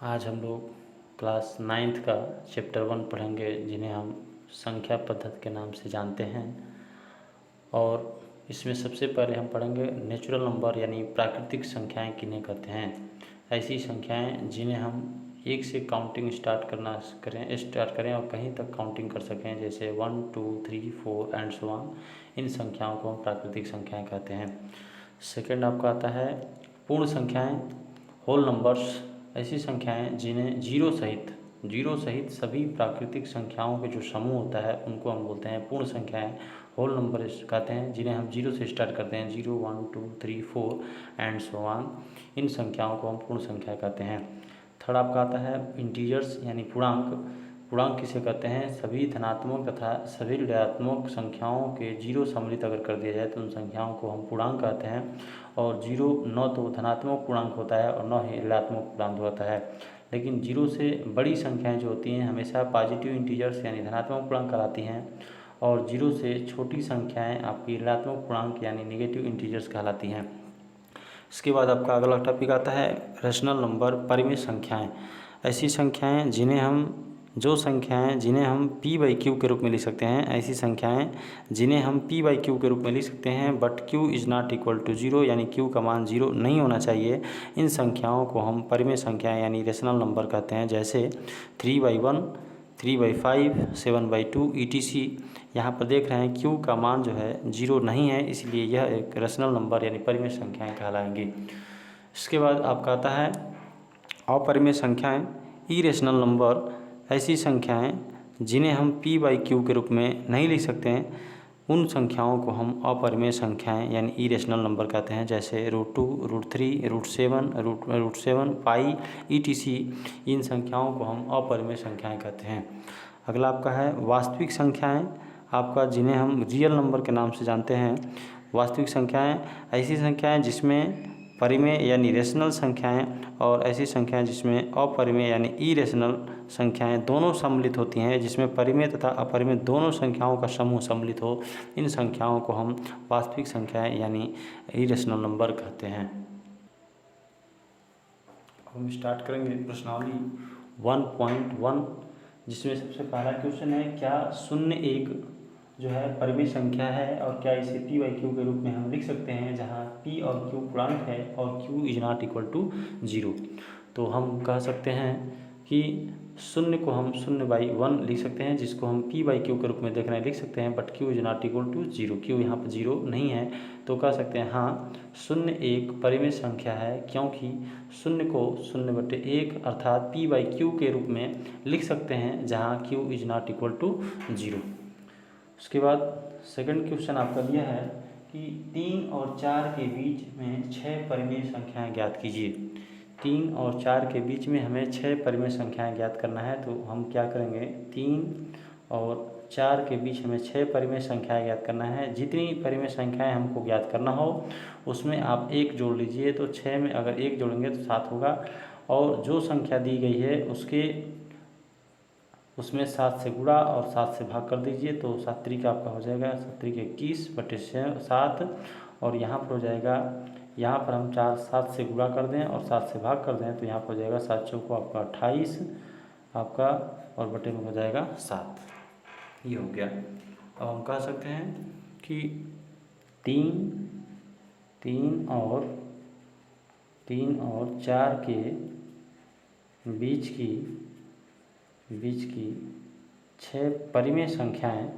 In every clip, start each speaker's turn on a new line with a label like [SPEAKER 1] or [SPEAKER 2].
[SPEAKER 1] आज हम लोग क्लास 9th का चैप्टर 1 पढ़ेंगे, जिन्हें हम संख्या पद्धति के नाम से जानते हैं। और इसमें सबसे पहले हम पढ़ेंगे नेचुरल नंबर यानी प्राकृतिक संख्याएं किन्हें कहते हैं। ऐसी संख्याएं जिन्हें हम एक से काउंटिंग स्टार्ट करें और कहीं तक काउंटिंग कर सकें, जैसे 1 2 3 4 एंड सो ऑन। इन संख्याओं को हम प्राकृतिक संख्याएं कहते हैं। सेकंड आपका आता है पूर्ण संख्याएं, होल नंबर्स। ऐसी संख्याएं जिन्हें जीरो सहित सभी प्राकृतिक संख्याओं के जो समूह होता है उनको हम बोलते हैं पूर्ण संख्याएं, होल नंबर कहते हैं, जिन्हें हम जीरो से स्टार्ट करते हैं, 0 1 2 3 4 एंड सो ऑन। इन संख्याओं को हम पूर्ण संख्या कहते हैं। थर्ड आपका आता है इंटीजर्स यानी पूर्णांक। पूर्णांक किसे कहते हैं? सभी धनात्मक तथा सभी ऋणात्मक संख्याओं के जीरो सम्मिलित अगर कर दिया जाए तो उन संख्याओं को हम पूर्णांक कहते हैं। और जीरो न तो धनात्मक पूर्णांक होता है और न ही ऋणात्मक पूर्णांक होता है, लेकिन जीरो से बड़ी संख्याएं जो होती हैं हमेशा पॉजिटिव इंटीजर्स यानी धनात्मक पूर्णांक कहलाती हैं, और जीरो से छोटी संख्याएं आपकी ऋणात्मक पूर्णांक यानी नेगेटिव इंटीजर्स कहलाती हैं। इसके बाद आपका अगला टॉपिक आता है रेशनल नंबर, परिमेय संख्याएं। ऐसी संख्याएं जिन्हें हम p/q के रूप में लिख सकते हैं। ऐसी संख्याएं जिन्हें हम p/q के रूप में लिख सकते हैं, but q is not equal to 0 यानी q का मान 0 नहीं होना चाहिए। इन संख्याओं को हम परिमेय संख्याएं यानी रेशनल नंबर कहते हैं, जैसे 3/1 3/5 7/2 etc। यहाँ पर देख रहे हैं q का मान जो है 0 नहीं है, इसलिए यह एक रेशनल नंबर यानी परिमेय संख्याएं कहलाएंगी। इसके बाद आपका आता है अपरिमेय संख्याएं, इरेशनल नंबर। ऐसी संख्याएं जिन्हें हम p/q के रूप में नहीं लिख सकते हैं, उन संख्याओं को हम अपरिमेय संख्याएं यानी इरेशनल नंबर कहते हैं, जैसे √2 √3 √7 पाई etc। इन संख्याओं को हम अपरिमेय संख्याएं कहते हैं। अगला आपका है वास्तविक संख्याएं, आपका जिन्हें हम रियल नंबर के नाम से जानते हैं। वास्तविक संख्याएं ऐसी संख्याएं जिसमें परिमेय यानी रेशनल संख्याएं और ऐसी संख्याएं जिसमें अपरिमेय यानी इरेशनल संख्याएं दोनों सम्मिलित होती हैं, जिसमें परिमेय तथा अपरिमेय दोनों संख्याओं का समूह सम्मिलित हो। इन संख्याओं को हम वास्तविक संख्याएं यानी इरेशनल नंबर कहते हैं। अब हम स्टार्ट करेंगे प्रश्नावली 1.1, जिसमें सबसे पहला क्वेश्चन है, क्या शून्य एक जो है परिमेय संख्या है और क्या इसे p/q के रूप में हम लिख सकते हैं, जहां p और q पूर्णांक है और q is not equal to 0। तो हम कह सकते हैं कि शून्य को हम 0/1 लिख सकते हैं, जिसको हम p/q के रूप में देखना लिख सकते हैं, but q is not equal to 0। q यहाँ पर 0 नहीं है, तो कह सकते हैं हाँ शून्य एक परिमेय संख्या है, क्योंकि शून्य को 0/1 अर्थात p/q के रूप में लिख सकते हैं, जहाँ q is not equal to 0। उसके बाद सेकंड क्वेश्चन आपका दिया है कि 3 और 4 के बीच में 6 परिमेय संख्याएं ज्ञात कीजिए। 3 और 4 के बीच में हमें 6 परिमेय संख्याएं ज्ञात करना है, तो हम क्या करेंगे, 3 और 4 के बीच हमें 6 परिमेय संख्याएं ज्ञात करना है। जितनी परिमेय संख्याएं हमको ज्ञात करना हो उसमें आप 1 जोड़ लीजिए, तो 6 में अगर 1 जोड़ेंगे तो 7 होगा, और जो संख्या दी गई है उसमें 7 से गुणा और 7 से भाग कर दीजिए, तो 7 त्रिक आपका हो जाएगा 7 और यहाँ पर हो जाएगा, यहाँ पर हम 7 से गुणा कर दें और 7 से भाग कर दें, तो यहाँ पर हो जाएगा 7 चौको आपका 28 आपका, और बटे में हो जाएगा 7। ये हो गया। अब हम कह सकते हैं कि 3 और 4 के बीच की 6 परिमेय संख्याएं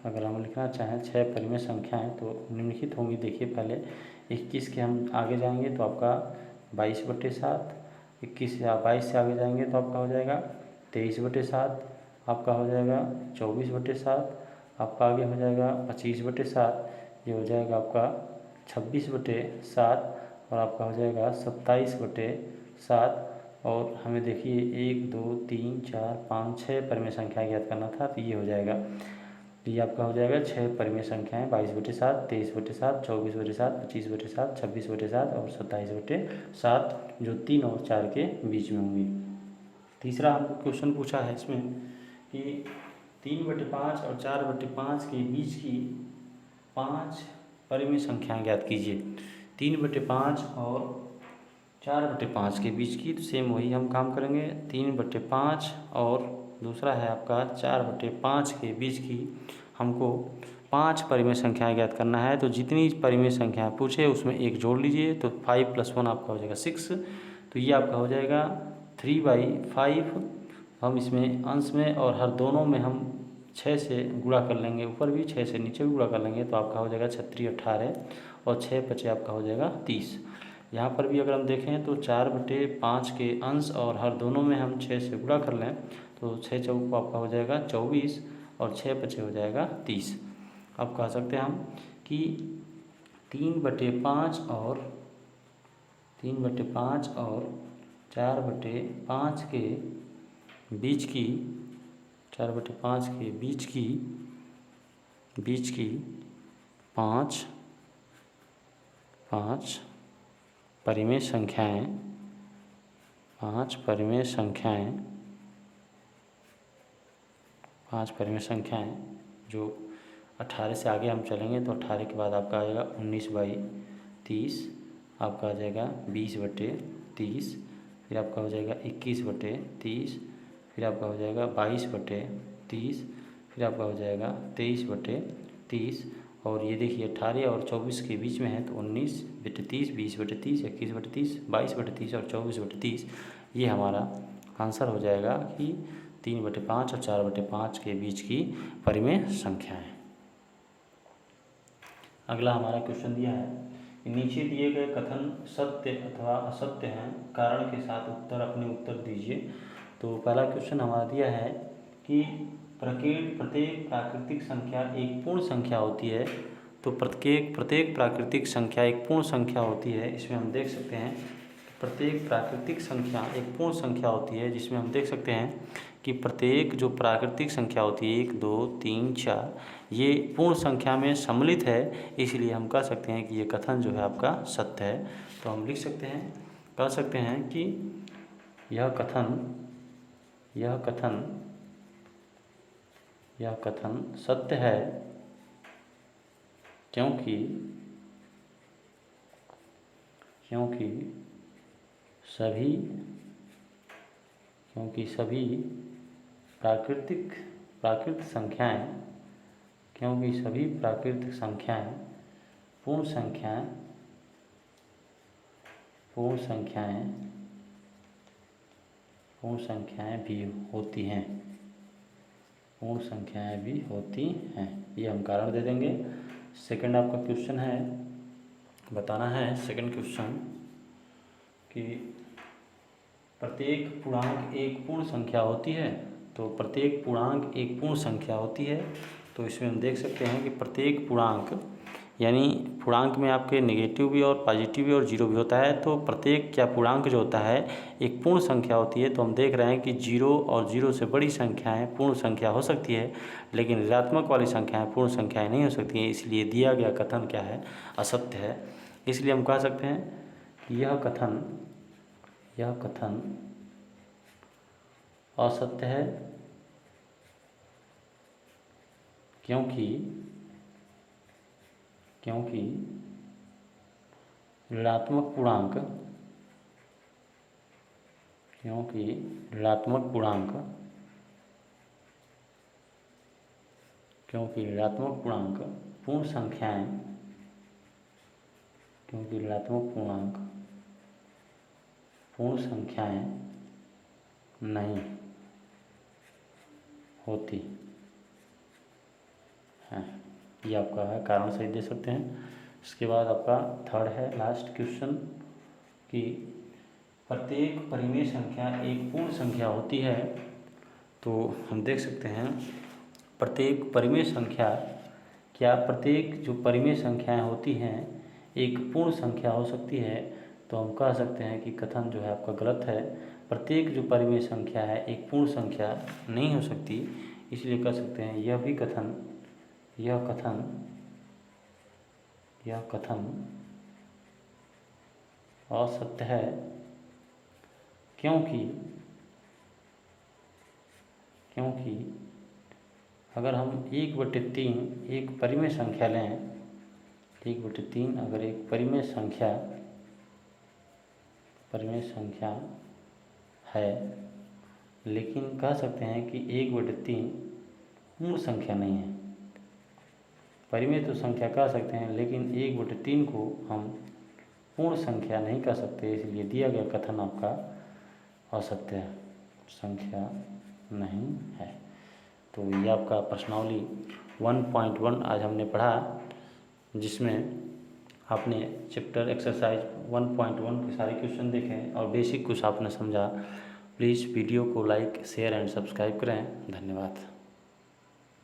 [SPEAKER 1] अगर हम लिखना चाहें 6 परिमेय संख्याएं तो निम्नलिखित होंगी। देखिए पहले 21 के हम आगे जाएंगे तो आपका 22/7, 21 या 22 से आगे जाएंगे तो आपका हो जाएगा 23/7, आपका हो जाएगा 24/7, आपका आगे हो जाएगा 25/7, ये हो जाएगा आपका 26/7, और आपका हो जाएगा 27/7। और हमें देखिए 1 2 3 4 5 6 परिमेय संख्या ज्ञात करना था, तो ये हो जाएगा, ये आपका हो जाएगा 6 परिमेय संख्याएं 22/7, 23/7, 24/7, 25/7, 26/7 और 27/7, जो 3 और 4 के बीच में होंगी। तीसरा हमको क्वेश्चन पूछा है इसमें कि 3/5 और 4/5 के बीच की 5 परिमेय संख्याएं ज्ञात कीजिए। 3/5 और 4/5 के बीच की, तो सेम वही हम काम करेंगे। 3/5 और दूसरा है आपका 4/5 के बीच की हमको 5 परिमेय संख्याएं ज्ञात करना है। तो जितनी परिमेय संख्याएं पूछे उसमें एक जोड़ लीजिए, तो 5 + 1 आपका हो जाएगा 6। तो ये आपका हो जाएगा 3/5। हम इसमें अंश में और हर दोनों में हम 6 से गुणा कर लेंगे, ऊपर भी 6 से नीचे भी गुणा कर लेंगे, तो आपका हो जाएगा 36 18 और 6 × 5 आपका हो जाएगा 30। यहाँ पर भी अगर हम देखें तो 4/5 के अंश और हर दोनों में हम 6 से गुणा कर लें, तो 6 चौक आपका हो जाएगा 24 और 6 × 5 हो जाएगा 30। अब कह सकते हैं हम कि 3/5 और 4/5 के बीच की 4/5 के बीच की 5 परिमेय संख्याएं 5 परिमेय संख्याएं जो 18 से आगे हम चलेंगे, तो 18 के बाद आपका आ जाएगा 19/30, आपका आ जाएगा 20/30, फिर आपका हो जाएगा 21/30, फिर आपका हो जाएगा 22/30, फिर आपका हो जाएगा 23/30। और ये देखिए 18 और 24 के बीच में है, तो 19/30, 20/30, 21/30, 22/30 और 24/30। ये हमारा आंसर हो जाएगा कि 3/5 और 4/5 के बीच की परिमेय संख्या है। अगला हमारा क्वेश्चन दिया है कि नीचे दिए गए कथन सत्य अथवा असत्य हैं, कारण के साथ अपने उत्तर दीजिए। तो पहला क्वेश्चन हमारा दिया है कि प्रत्येक प्राकृतिक संख्या एक पूर्ण संख्या होती है। तो प्रत्येक प्राकृतिक संख्या एक पूर्ण संख्या होती है। इसमें हम देख सकते हैं प्रत्येक प्राकृतिक संख्या एक पूर्ण संख्या होती है, जिसमें हम देख सकते हैं कि प्रत्येक जो प्राकृतिक संख्या होती है 1 2 3 4 ये पूर्ण संख्या में सम्मिलित है, इसलिए हम कह सकते हैं कि ये कथन जो है आपका सत्य है। तो हम लिख सकते हैं, कह सकते हैं कि यह कथन सत्य है क्योंकि सभी प्राकृतिक संख्याएं पूर्ण संख्याएं भी होती हैं। ये हम कारण दे देंगे। सेकंड आपका क्वेश्चन है, बताना है सेकंड क्वेश्चन कि प्रत्येक पूर्णांक एक पूर्ण संख्या होती है। तो प्रत्येक पूर्णांक एक पूर्ण संख्या होती है, तो इसमें हम देख सकते हैं कि प्रत्येक पूर्णांक यानी पूर्णांक में आपके नेगेटिव भी और पॉजिटिव भी और जीरो भी होता है। तो प्रत्येक पूर्णांक जो होता है एक पूर्ण संख्या होती है। तो हम देख रहे हैं कि 0 और 0 से बड़ी संख्याएं पूर्ण संख्या हो सकती है, लेकिन ऋणात्मक वाली संख्याएं पूर्ण संख्याएं नहीं हो सकती हैं। इसलिए दिया गया कथन क्या है, असत्य है। इसलिए हम कह सकते हैं कि यह कथन असत्य है क्योंकि ऋणात्मक पूर्णांक पूर्ण संख्याएं नहीं होती हैं। ये आपका है कारण सही दे सकते हैं। इसके बाद आपका थर्ड है लास्ट क्वेश्चन कि प्रत्येक परिमेय संख्या एक पूर्ण संख्या होती है। तो हम देख सकते हैं प्रत्येक जो परिमेय संख्याएं होती हैं एक पूर्ण संख्या हो सकती है। तो हम कह सकते हैं कि कथन जो है आपका गलत है। प्रत्येक जो परिमेय संख्या है एक पूर्ण संख्या नहीं हो सकती, इसलिए कह सकते हैं यह कथन असत्य है क्योंकि अगर हम 1/3 एक परिमेय संख्या लें 1/3 अगर एक परिमेय संख्या है, लेकिन कह सकते हैं कि 1/3 पूर्ण संख्या नहीं है। परिमेय तो संख्या कह सकते हैं, लेकिन 1/3 को हम पूर्ण संख्या नहीं कह सकते, इसलिए दिया गया कथन आपका असत्य संख्या नहीं है। तो ये आपका प्रश्नावली 1.1 आज हमने पढ़ा, जिसमें आपने चैप्टर एक्सरसाइज 1.1 के सारे क्वेश्चन देखे और बेसिक कुछ आपने समझा। प्लीज़ वीडियो को लाइक, शेयर एंड सब्सक्राइब करें। धन्यवाद।